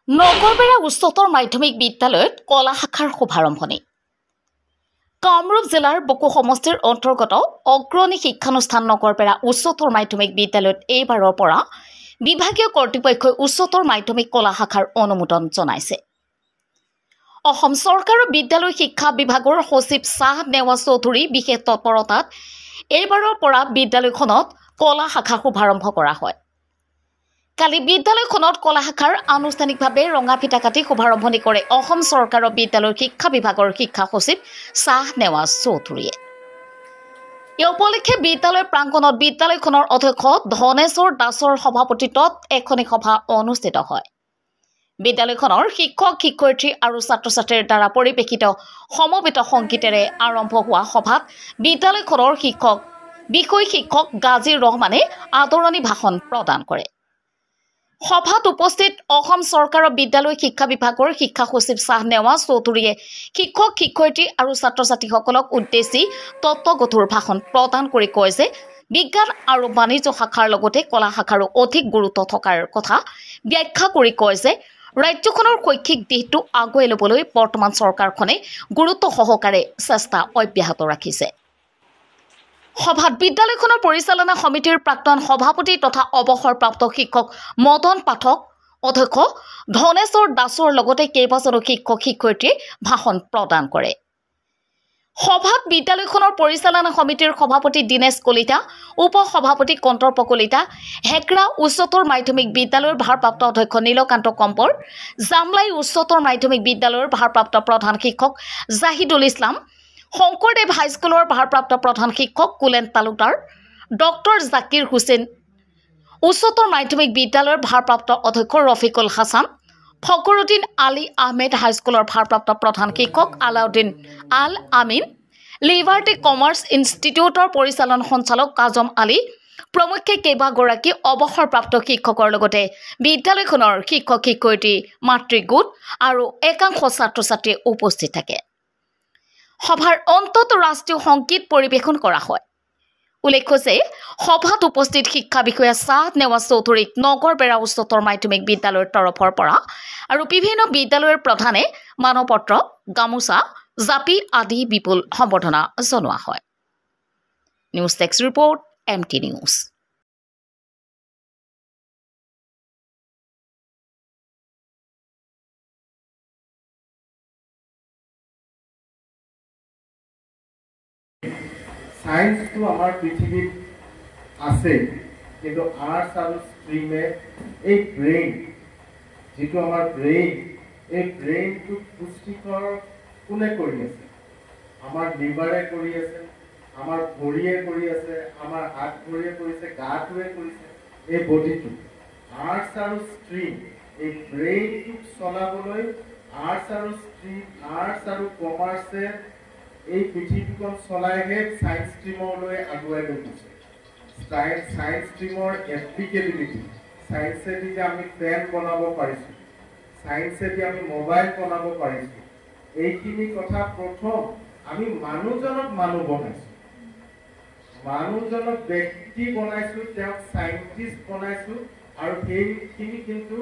নগৰবেৰা উচ্চতৰ মাধ্যমিক বিদ্যালয়ত কলা শাখাৰ শুভাৰম্ভণি। কামৰূপ জিলাৰ বকো সমষ্টিৰ অন্তৰ্গত অগ্ৰণী শিক্ষানুষ্ঠান নগৰবেৰা উচ্চতৰ মাধ্যমিক বিদ্যালয়ত এইবাৰৰ পৰা বিভাগীয় কৰ্তৃপক্ষই উচ্চতৰ মাধ্যমিক কলা শাখাৰ অনুমোদন জনাইছে। অসম চৰকাৰৰ বিদ্যালয় শিক্ষা বিভাগৰ সচিব শাহ নেৱাজ চৌধুৰী বিশেষ তৎপৰতাত এইবাৰৰ পৰা বিদ্যালয়খনত কলা শাখা শুভাৰম্ভ কৰা হয়। কালি বিদ্যালয়খনত কলা শাখাৰ আনুষ্ঠানিকভাৱে ৰঙা ফিটা কাটি শুভাৰম্ভণি কৰে অসম চৰকাৰৰ বিদ্যালয় শিক্ষা বিভাগৰ শিক্ষা সচিব শাহ নেৱাজ চৌধুৰীয়ে। এই উপলক্ষে বিদ্যালয় প্ৰাংগণত বিদ্যালয়খনৰ অধ্যক্ষ ধনেশ্বৰ দাসৰ সভাপতিত্বত এখনি সভা অনুষ্ঠিত হয়। বিদ্যালয়খনৰ শিক্ষক শিক্ষয়িত্ৰী আৰু ছাত্ৰ ছাত্ৰীৰ দ্বাৰা পৰিৱেশিত সমবেত সংগীতেৰে আৰম্ভ হোৱা সভাত বিদ্যালয়খনৰ বিষয় শিক্ষক গাজী ৰহমানে আদৰণি ভাষণ প্ৰদান কৰে। সভাত উপস্থিত অসম চৰকাৰৰ বিদ্যালয় শিক্ষা বিভাগৰ শিক্ষা সচিব শাহ নেৱাজ চৌধুৰীয়ে শিক্ষক শিক্ষয়িত্ৰী আৰু ছাত্ৰ ছাত্ৰীসকলক উদ্দেশ্যি তত্ত্বগধুৰ ভাষণ প্ৰদান কৰি কয় যে বিজ্ঞান আৰু বাণিজ্য শাখাৰ লগতে কলা শাখাৰো অধিক গুৰুত্ব থকাৰ কথা ব্যাখ্যা কৰি কয় যে ৰাজ্যখনৰ শৈক্ষিক দিশটো আগুৱাই ল'বলৈ বৰ্তমান চৰকাৰখনে গুৰুত্ব সহকাৰে চেষ্টা অব্যাহত ৰাখিছে। সভাত বিদ্যালয়খনৰ পৰিচালনা সমিতিৰ প্ৰাক্তন সভাপতি তথা অৱসৰপ্ৰাপ্ত শিক্ষক মদন পাঠক, অধ্যক্ষ ধনেশ্বৰ দাসৰ লগতে কেইবাজনো শিক্ষক শিক্ষয়িত্ৰীয়ে ভাষণ প্ৰদান কৰে। সভাত বিদ্যালয়খনৰ পৰিচালনা সমিতিৰ সভাপতি দীনেশ কলিতা, উপ সভাপতি কন্তৰ্প কলিতা, হেকৰা উচ্চতৰ মাধ্যমিক বিদ্যালয়ৰ ভাৰপ্ৰাপ্ত অধ্যক্ষ নীলকান্ত কম্পৰ, জামলাই উচ্চতৰ মাধ্যমিক বিদ্যালয়ৰ ভাৰপ্ৰাপ্ত প্ৰধান শিক্ষক জাহিদুল ইছলাম, শংকৰদেৱ হাইস্কুলৰ ভাৰপ্ৰাপ্ত প্ৰধান শিক্ষক কুলেন তালুকদাৰ, ডক্টৰ জাকিৰ হুছেইন, উচ্চতৰ মাধ্যমিক বিদ্যালয়ৰ ভাৰপ্ৰাপ্ত অধ্যক্ষ ৰফিকুল হাছান, ফখৰুদ্দিন আলী আহমেদ হাইস্কুলৰ ভাৰপ্ৰাপ্ত প্ৰধান শিক্ষক আলাউদ্দিন আল আমিন, লিবাৰ্টি কমাৰ্চ ইনষ্টিটিউটৰ পৰিচালন সঞ্চালক কাজম আলী প্ৰমুখ্যে কেইবাগৰাকী অৱসৰপ্ৰাপ্ত শিক্ষকৰ লগতে বিদ্যালয়খনৰ শিক্ষক শিক্ষয়িত্ৰী, মাতৃ গোট আৰু একাংশ ছাত্ৰ ছাত্ৰী উপস্থিত থাকে। সভাৰ অন্তত ৰাষ্ট্ৰীয় সংগীত পৰিৱেশন কৰা হয়। উল্লেখ্য যে সভাত উপস্থিত শিক্ষা বিষয়া শাহ নেৱাজ চৌধুৰীক নগৰবেৰা উচ্চতৰ মাধ্যমিক বিদ্যালয়ৰ তৰফৰ পৰা আৰু বিভিন্ন বিদ্যালয়ৰ প্ৰধানে মানপত্ৰ, গামোচা, জাপি আদি বিপুল সম্বৰ্ধনা জনোৱা হয়। News desk report, MT news. সায়েন্সটো আমাৰ পৃথিৱীত আছে, কিন্তু আৰ্টছ আৰু ষ্ট্ৰীমে এই ব্ৰেইন, যিটো আমাৰ ব্ৰেইন, এই ব্ৰেইনটো পুষ্টিকৰ কোনে কৰি আছে? আমাৰ লিভাৰে কৰি আছে, আমাৰ ভৰিয়ে কৰি আছে, আমাৰ হাত ভৰিয়ে কৰিছে, গাটোৱে কৰিছে, এই বডিটো। আৰ্টছ আৰু ষ্ট্ৰীম, এই ব্ৰেইনটোক চলাবলৈ আৰ্টছ আৰু ষ্ট্ৰীম, আৰ্টছ আৰু কমাৰ্চে এই পৃথিৱীখন চলাইহে ছায়েন্স ষ্ট্ৰীমলৈ আগুৱাই লৈ গৈছে। ছায়েন্স ষ্ট্ৰীমৰ এপ্লিকেবিলিটি, ছায়েন্সেদি যে আমি পেন বনাব পাৰিছোঁ, ছায়েন্সেদি আমি মোবাইল বনাব পাৰিছোঁ, এইখিনি কথা প্ৰথম আমি মানুহজনক মানুহ বনাইছোঁ, মানুহজনক ব্যক্তি বনাইছোঁ, তেওঁক চাইণ্টিষ্ট বনাইছোঁ, আৰু সেইখিনি কিন্তু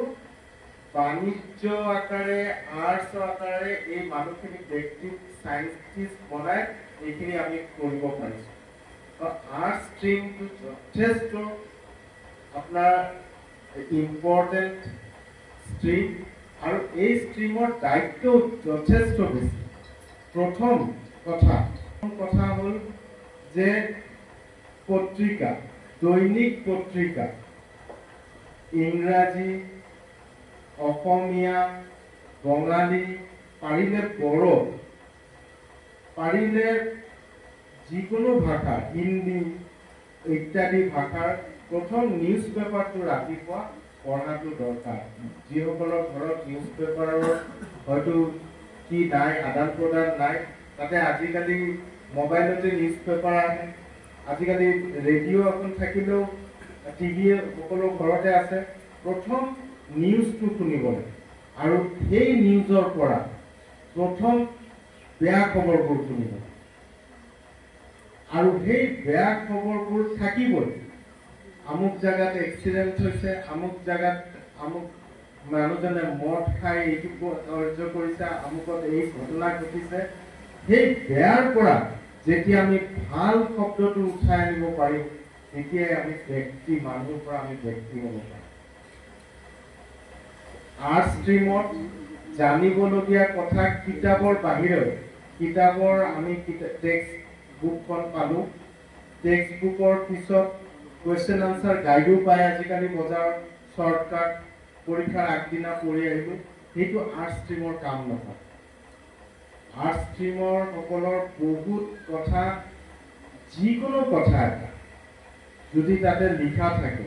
বাণিজ্য আকাৰে, আৰ্টছ আকাৰে এই মানুহখিনি ব্যক্তিক সাইন্টিষ্ট বনাই এইখিনি আমি কৰিব পাৰিছোঁ। আৰ্টছ ষ্ট্ৰীমটো যথেষ্ট আপোনাৰ ইম্পৰ্টেণ্ট ষ্ট্ৰীম, আৰু এই ষ্ট্ৰীমৰ দায়িত্ব যথেষ্ট বেছি। প্ৰথম কথা হ'ল যে পত্ৰিকা, দৈনিক পত্ৰিকা, ইংৰাজী, অসমীয়া, বঙালী, পাৰিলে বড়ো, পাৰিলে যিকোনো ভাষা, হিন্দী ইত্যাদি ভাষাৰ প্ৰথম নিউজ পেপাৰটো ৰাতিপুৱা পঢ়াটো দৰকাৰ। যিসকলৰ ঘৰত নিউজ পেপাৰৰ হয়তো কি নাই, আদান প্ৰদান নাই, তাতে আজিকালি মোবাইলতে নিউজ পেপাৰ আহে, আজিকালি ৰেডিঅ' এখন থাকিলেও টিভি সকলো ঘৰতে আছে। প্ৰথম নিউজটো শুনিব লাগে, আৰু সেই নিউজৰ পৰা প্ৰথম বেয়া খবৰবোৰ শুনিব, আৰু সেই বেয়া খবৰবোৰ থাকিবই। আমুক জায়গাত এক্সিডেন্ট হৈছে, আমুক জায়গাত আমুক মানুহজনে মদ খাই এইটো কাৰ্য কৰিছে, আমুকত এই ঘটনা ঘটিছে, সেই বেয়াৰ পৰা যেতিয়া আমি ভাল শব্দটো উঠাই আনিব পাৰিম, তেতিয়াই আমি ব্যক্তি, মানুহৰ পৰা আমি ব্যক্তি হ'ব পাৰিম। আৰ্ট ষ্ট্ৰীমত জানিবলগীয়া কথা কিতাপৰ বাহিৰেও, কিতাপৰ আমি টেক্সট বুকখন পালোঁ, টেক্সট বুকৰ পিছত কুৱেশ্যন আনচাৰ গাইডো পায় আজিকালি বজাৰত, শ্বৰ্টকাট, পৰীক্ষাৰ আগদিনা পঢ়ি আহিলোঁ, সেইটো আৰ্ট ষ্ট্ৰীমৰ কাম নহয়। আৰ্ট ষ্ট্ৰীমৰ সকলৰ বহুত কথা, যিকোনো কথা এটা যদি তাতে লিখা থাকে,